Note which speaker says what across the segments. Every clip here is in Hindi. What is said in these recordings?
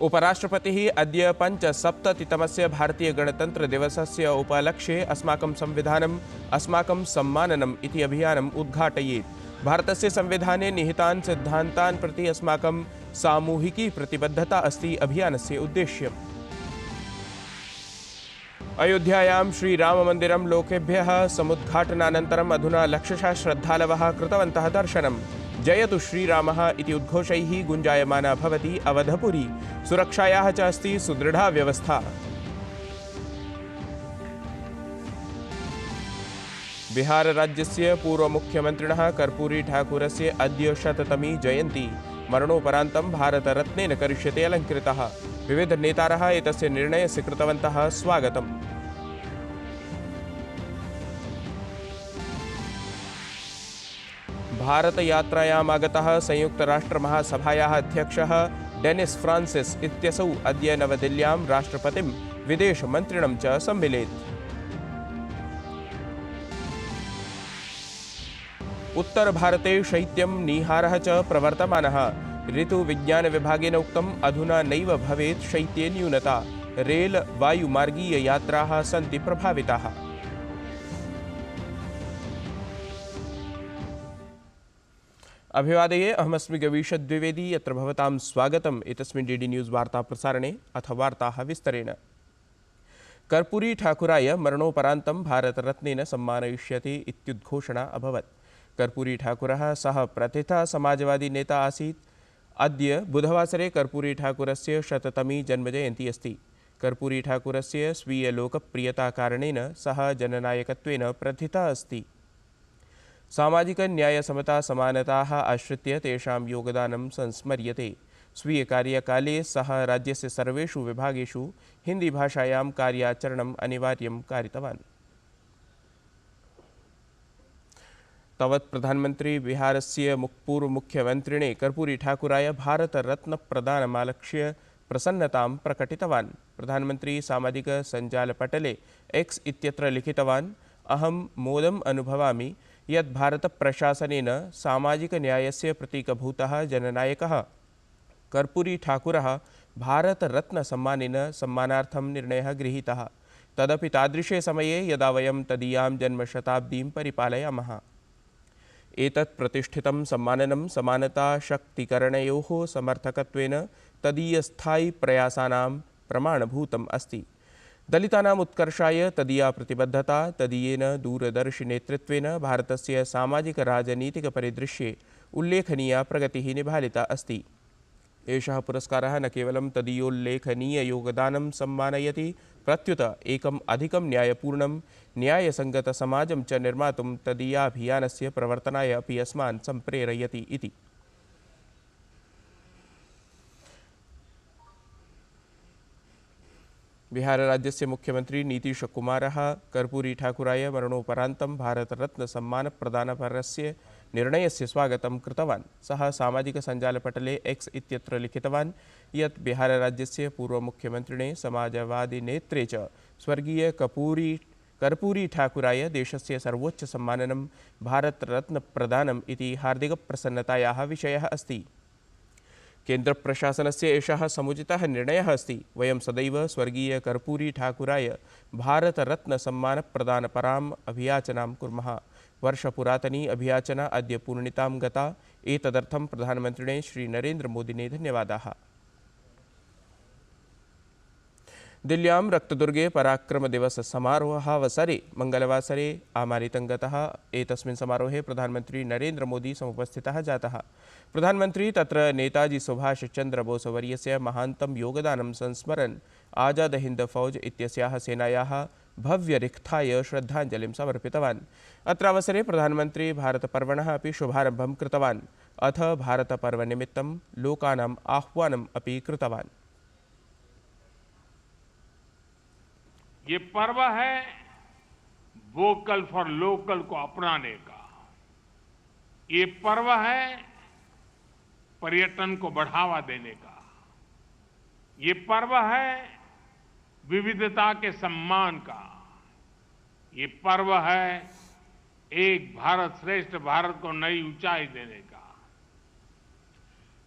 Speaker 1: उपराष्ट्रपतिः अद्य 75तमस्य भारतीयगणतन्त्रदिवसस्य उपलक्ष्ये अस्माकं संविधानम् अस्माकं सम्माननम् इति अभियानम् उद्घाटयेत्। भारतस्य संविधाने निहितान् सिद्धान्तान् प्रति अस्माकं सामूहिकी प्रतिबद्धता अस्ति अभियानस्य उद्देश्यम्। अयोध्यायां श्रीराममन्दिरं लोकेभ्यः समुद्घाटनानन्तरम् अधुना लक्षशः श्रद्धालवः कृतवन्तः दर्शनम्। जयतु श्रीरामः इति उद्घोषैः गुञ्जायमाना भवति अवधपुरी। सुरक्षायाः च अस्ति सुदृढा व्यवस्था। बिहारराज्यस्य पूर्वमुख्यमन्त्रिणः कर्पूरी ठाकुरस्य अद्य 100तमी जयन्ती। मरणोपरान्तं भारतरत्नेन करिष्यते अलङ्कृतः। विविधनेतारः एतस्य निर्णयस्य कृतवन्तः स्वागतम्। भारतयात्रायाम् आगतः संयुक्तराष्ट्रमहासभायाः अध्यक्षः डेनिस् फ्रान्सिस् इत्यसौ अद्य नवदिल्ल्यां राष्ट्रपतिं विदेशमन्त्रिणं च सम्मिलेत्। उत्तरभारते शैत्यं निहारः च प्रवर्तमानः। ऋतुविज्ञानविभागेन उक्तम् अधुना नैव भवेत् शैत्ये न्यूनता। रेल वायुमार्गीययात्राः सन्ति प्रभाविताः। अभिवादये, अहमस्मि गवीश द्विवेदी। यत्र भवतां स्वागतम् एतस्मिन् डीडी न्यूज़ वार्ताप्रसारणे। अथ वार्ताः विस्तरेण। कर्पूरी ठाकुराय मरणोपरान्तं भारतरत्नेन सम्मानयिष्यते इत्युद्घोषणा अभवत्। कर्पूरी ठाकुरः सः प्रथितः समाजवादी नेता आसीत्। अद्य बुधवासरे कर्पूरी ठाकुरस्य 100तमी जन्मजयन्ती अस्ति। कर्पूरी ठाकुरस्य स्वीयलोकप्रियताकारणेन सः जननायकत्वेन प्रथितः अस्ति। सामाजिक न्याय समता समानताः आश्रित्य तेषां योगदानं संस्मर्यते। स्वीयकार्यकाले सः राज्यस्य सर्वेषु विभागेषु हिन्दीभाषायां कार्याचरणम् अनिवार्यं कारितवान्। तावत् प्रधानमन्त्री बिहारस्य पूर्वमुख्यमन्त्रिणे कर्पूरी ठाकुराय भारतरत्नप्रदानमालक्ष्य प्रसन्नतां प्रकटितवान्। प्रधानमन्त्री सामाजिकसञ्जालपटले एक्स् इत्यत्र लिखितवान्, अहं मोदम् अनुभवामि यत् भारतप्रशासनेन सामाजिकन्यायस्य प्रतीकभूतः जननायकः कर्पूरी ठाकुरः भारतरत्नसम्मानेन सम्मानार्थं निर्णयः गृहीतः। तदपि तादृशे समये यदा वयं तदीयां जन्मशताब्दीं परिपालयामः। एतत् प्रतिष्ठितं सम्माननं समानताशक्तिकरणयोः समर्थकत्वेन तदीयस्थायिप्रयासानां प्रमाणभूतम् अस्ति। दलितानाम् उत्कर्षाय तदीया प्रतिबद्धता, तदीयेन दूरदर्शिनेतृत्वेन भारतस्य सामाजिकराजनीतिकपरिदृश्ये उल्लेखनीया प्रगतिः निभालिता अस्ति। एषः पुरस्कारः न केवलं तदीयोल्लेखनीययोगदानं सम्मानयति, प्रत्युत एकम् अधिकं न्यायपूर्णं न्यायसङ्गतसमाजं च निर्मातुं तदीयाभियानस्य प्रवर्तनाय अपि अस्मान् सम्प्रेरयति इति। बिहारराज्यस्य मुख्यमन्त्री नीतीशकुमारः कर्पूरी ठाकुराय मरणोपरान्तं भारतरत्नसम्मानप्रदानपरस्य निर्णयस्य स्वागतं कृतवान्। सः सामाजिकसञ्जालपटले एक्स् इत्यत्र लिखितवान् यत् बिहारराज्यस्य पूर्वमुख्यमन्त्रिणे समाजवादिनेत्रे च स्वर्गीय कर्पूरी ठाकुराय देशस्य सर्वोच्चसम्माननं भारतरत्नप्रदानम् इति हार्दिकप्रसन्नतायाः विषयः अस्ति। केन्द्रप्रशासनस्य एषः समुचितः निर्णयः अस्ति। वयं सदैव स्वर्गीय कर्पूरी ठाकुराय भारतरत्नसम्मानप्रदानपराम् अभियाचनां कुर्मः। वर्षपुरातनी अभियाचना अद्य पूर्णितां गता। एतदर्थं प्रधानमन्त्रिणे श्रीनरेन्द्रमोदिने धन्यवादाः। दिल्ल्यां रक्तदुर्गे पराक्रमदिवससमारोहावसरे मङ्गलवासरे आमानितं गतः। एतस्मिन् समारोहे प्रधानमन्त्री नरेन्द्रमोदी समुपस्थितः जातः। प्रधानमन्त्री तत्र नेताजी सुभाषचन्द्रबोसवर्यस्य महान्तं योगदानं संस्मरन् आजाद हिन्द फौज इत्यस्याः सेनायाः भव्यरिक्थाय श्रद्धाञ्जलिं समर्पितवान्। अत्र अवसरे प्रधानमन्त्री भारतपर्वणः अपि शुभारम्भं कृतवान्। अथ भारतपर्वनिमित्तं लोकानाम् आह्वानम् अपि कृतवान्।
Speaker 2: ये पर्व है वोकल फॉर लोकल को अपनाने का। ये पर्व है पर्यटन को बढ़ावा देने का। ये पर्व है विविधता के सम्मान का। ये पर्व है एक भारत श्रेष्ठ भारत को नई ऊंचाई देने का।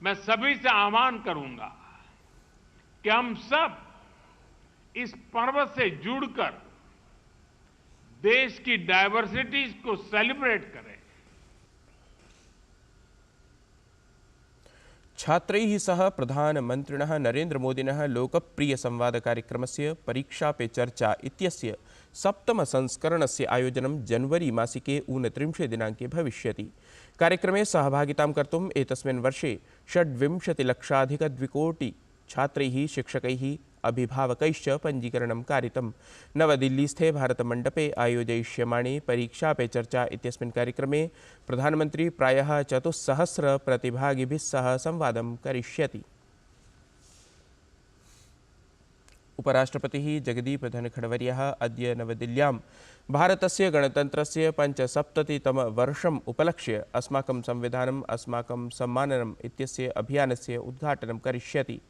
Speaker 2: मैं सभी से आह्वान करूंगा कि हम सब इस पर्व से जुड़कर देश की डायवर्सिटीज को सेलिब्रेट करें।
Speaker 1: छात्रैः सह प्रधानमन्त्रिणः नरेन्द्रमोदिनः लोकप्रियसंवादकार्यक्रमस्य परीक्षा पे चर्चा इत्यस्य सप्तमसंस्करणस्य आयोजनं जनवरी मासिके 29 दिनाङ्के भविष्यति। कार्यक्रमे सहभागितां कर्तुम् एतस्मिन् वर्षे 26,00,000 छात्रैः शिक्षकैः अभिभावकैश्च पञ्जीकरणं कारितम्। नवदिल्लीस्थे भारतमण्डपे आयोजयिष्यमाणे परीक्षा पे चर्चा इत्यस्मिन् कार्यक्रमे प्रधानमन्त्री प्रायः 400 प्रतिभागिभिः सह संवादं करिष्यति। उपराष्ट्रपतिः जगदीप धनखडवर्यः अद्य नवदिल्ल्यां भारतस्य गणतन्त्रस्य 75तम वर्षम् उपलक्ष्य अस्माकं संविधानम् अस्माकं सम्माननम् इत्यस्य अभियानस्य उद्घाटनं करिष्यति।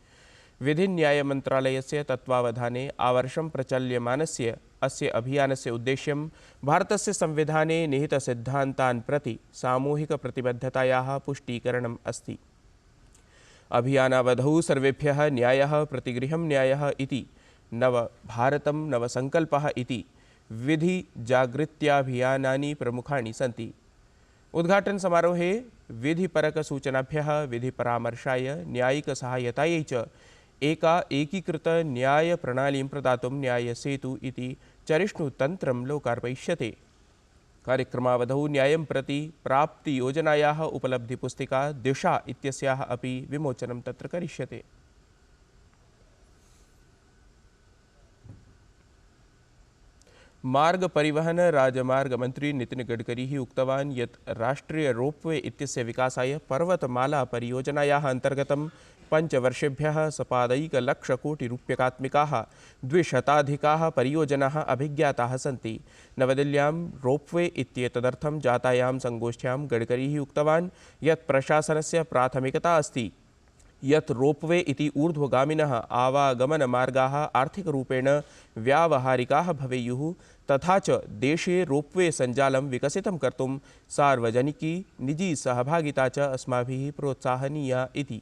Speaker 1: विधिन्यायमन्त्रालयस्य तत्त्वावधाने आवर्षं प्रचाल्यमानस्य अस्य अभियानस्य उद्देश्यं भारतस्य संविधाने निहितसिद्धान्तान् प्रति सामूहिकप्रतिबद्धतायाः पुष्टीकरणम् अस्ति। अभियानावधौ सर्वेभ्यः न्यायः प्रतिगृहं न्यायः इति नव भारतं नवसङ्कल्पः इति विधिजागृत्याभियानानि प्रमुखानि सन्ति। उद्घाटनसमारोहे विधिपरकसूचनाभ्यः विधिपरामर्शाय न्यायिकसहायतायै च एकीकृतन्यायप्रणालीं प्रदातुं न्यायसेतु इति चरिष्णुतन्त्रं लोकार्पयिष्यते। कार्यक्रमावधौ न्यायं प्रति प्राप्तियोजनायाः उपलब्धिपुस्तिका दिशा इत्यस्याः अपि विमोचनं तत्र करिष्यते। मार्ग परिवहन राजमार्ग मंत्री नितिन गडकरी उक्तवान् यत् राष्ट्रीय रोपवे इत्यस्य विकासाय पर्वतमाला परियोजनायाः अन्तर्गतं 5 वर्षेभ्यः सपादैकलक्षकोटिरूप्यकात्मिकाः 200 परियोजनाः अभिज्ञाताः सन्ति। नवदिल्ल्यां रोपवे इत्येतदर्थं जातायां संगोष्ठ्यां गडकरी उक्तवान् यत् प्रशासनस्य प्राथमिकता अस्ति यत् रोपवे इति ऊर्ध्वगामिनः आवागमनमार्गाः आर्थिकरूपेण व्यावहारिकाः भवेयुः तथा च देशे रोपवे सञ्जालं विकसितं कर्तुं सार्वजनिकी निजी सहभागिता च अस्माभिः प्रोत्साहनीया इति।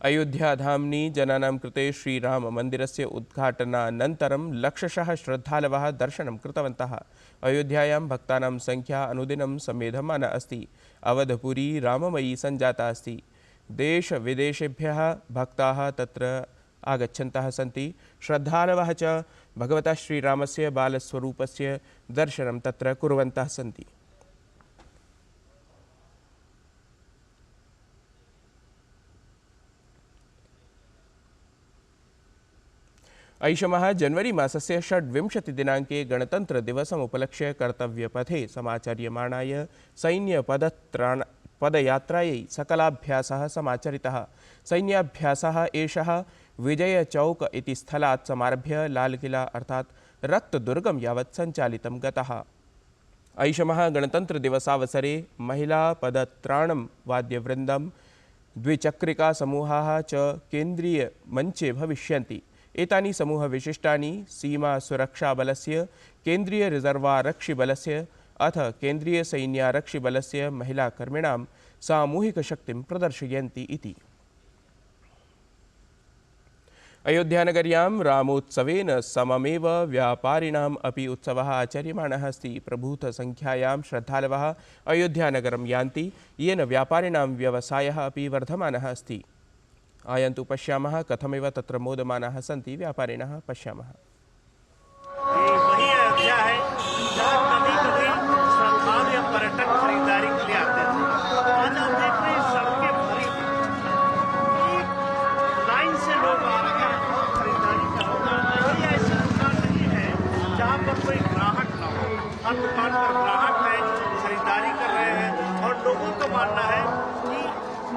Speaker 1: अयोध्याधाम्नि जनानां कृते श्रीराममन्दिरस्य उद्घाटनानन्तरं लक्षशः श्रद्धालवः दर्शनं कृतवन्तः। अयोध्यायां भक्तानां संख्या अनुदिनं समेधमाना अस्ति। अवधपुरी राममयी सञ्जाता अस्ति। देशविदेशेभ्यः भक्ताः तत्र आगच्छन्तः सन्ति। श्रद्धालवः च भगवतः श्रीरामस्य बालस्वरूपस्य दर्शनं तत्र कुर्वन्तः सन्ति। ऐषमः जनवरी मासस्य 26 दिनाङ्के गणतन्त्रदिवसमुपलक्ष्य कर्तव्यपथे समाचर्यमाणाय सैन्यपदयात्रायै सकलाभ्यासः समाचरितः। सैन्याभ्यासः एषः विजयचौक इति स्थलात् समारभ्य लालकिला अर्थात् रक्तदुर्गं यावत् सञ्चालितं गतः। ऐषमः गणतन्त्रदिवसावसरे महिलापदत्राणं वाद्यवृन्दं द्विचक्रिकासमूहाः च केन्द्रीयमञ्चे भविष्यन्ति। एतानि समूहविशिष्टानि सीमासुरक्षाबलस्य केन्द्रीय रिजर्वारक्षिबलस्य अथ केन्द्रीयसैन्यारक्षिबलस्य महिलाकर्मिणां सामूहिकशक्तिं प्रदर्शयन्ति इति। अयोध्यानगर्यां रामोत्सवेन सममेव व्यापारिणाम् अपि उत्सवः आचर्यमाणः अस्ति। प्रभूतसंख्यायां श्रद्धालवः अयोध्यानगरं यान्ति येन व्यापारिणां व्यवसायः अपि वर्धमानः अस्ति। आयन्तु पश्यामः कथमिव तत्र मोदमानाः सन्ति व्यापारिणः। पश्यामः।
Speaker 3: वही अयोध्या है जहाँ कभी-कभी श्रद्धालु या पर्यटक खरीदारी के लिए आते थे। आज आप देख रहे हैं सड़कें भरी एक लाइन से लोग आ रहे हैं खरीदारी का। ये ऐसी दुकान नहीं है जहाँ पर कोई ग्राहक ना हो। हर दुकान पर ग्राहक है, खरीदारी कर रहे हैं और लोगों का मानना है कि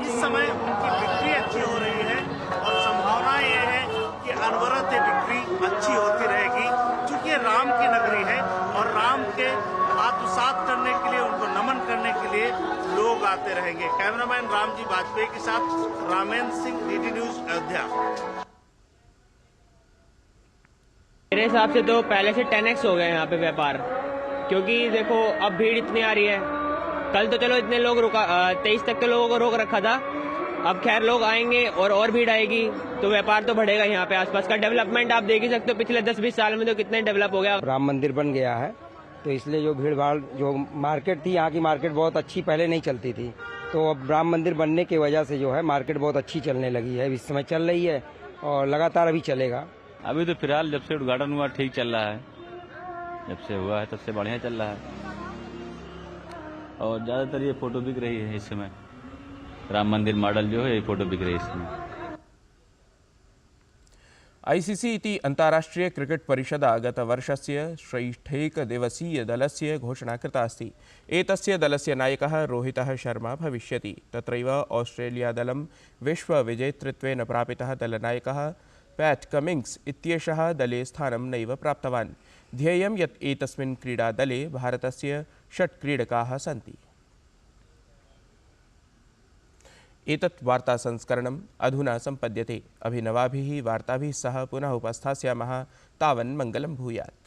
Speaker 3: इस समय उनकी बिक्री अच्छी हो रही है और संभावना ये है कि अनवरत ये बिक्री अच्छी होती रहेगी क्योंकि ये राम की नगरी है और राम के आत्मसात करने के लिए, उनको नमन करने के लिए लोग आते रहेंगे। कैमरामैन रामजी वाजपेयी के साथ रामेंद्र सिंह, डीडी न्यूज, अयोध्या।
Speaker 4: मेरे हिसाब से तो पहले से 10x हो गए यहाँ पे व्यापार, क्योंकि देखो अब भीड़ इतनी आ रही है। कल तो चलो इतने लोग 23 तक के लोगों को रोक रखा था, अब खैर लोग आएंगे और भीड़ आएगी तो व्यापार तो बढ़ेगा। यहाँ पे आसपास का डेवलपमेंट आप देख ही सकते हो, पिछले 10-20 साल में तो कितने डेवलप हो गया।
Speaker 5: राम मंदिर बन गया है तो इसलिए जो भीड़ भाड़, जो मार्केट थी, यहाँ की मार्केट बहुत अच्छी पहले नहीं चलती थी, तो अब राम मंदिर बनने की वजह से जो है मार्केट बहुत अच्छी चलने लगी है। इस समय चल रही है और लगातार अभी चलेगा।
Speaker 6: अभी तो फिलहाल जब से उद्घाटन हुआ ठीक चल रहा है, जब से हुआ है तब से बढ़िया चल रहा है और ज़्यादातर ये फोटो बिक रही है इस समय। राम मंदिर मॉडल जो है ये फोटो बिक रही है इस समय।
Speaker 1: ICC इति अन्ताराष्ट्रिय क्रिकेट परिषदा गतवर्षस्य षष्ठैकदिवसीय दलस्य घोषणा कृता अस्ति। एतस्य दलस्य नायकः रोहितः शर्मा भविष्यति। तत्रैव ऑस्ट्रेलिया दलं विश्वविजेतृत्वेन प्रापितः दलनायकः पैट कमिंग्स् इत्येषः दले स्थानं नैव प्राप्तवान्। ध्येयं यत् एतस्मिन् क्रीडादले भारतस्य 6 क्रीडकाः सन्ति। एतत् वार्तासंस्करणम् अधुना सम्पद्यते। अभिनवाभिः वार्ताभिः सह पुनः उपस्थास्यामः। तावन् मङ्गलं भूयात्।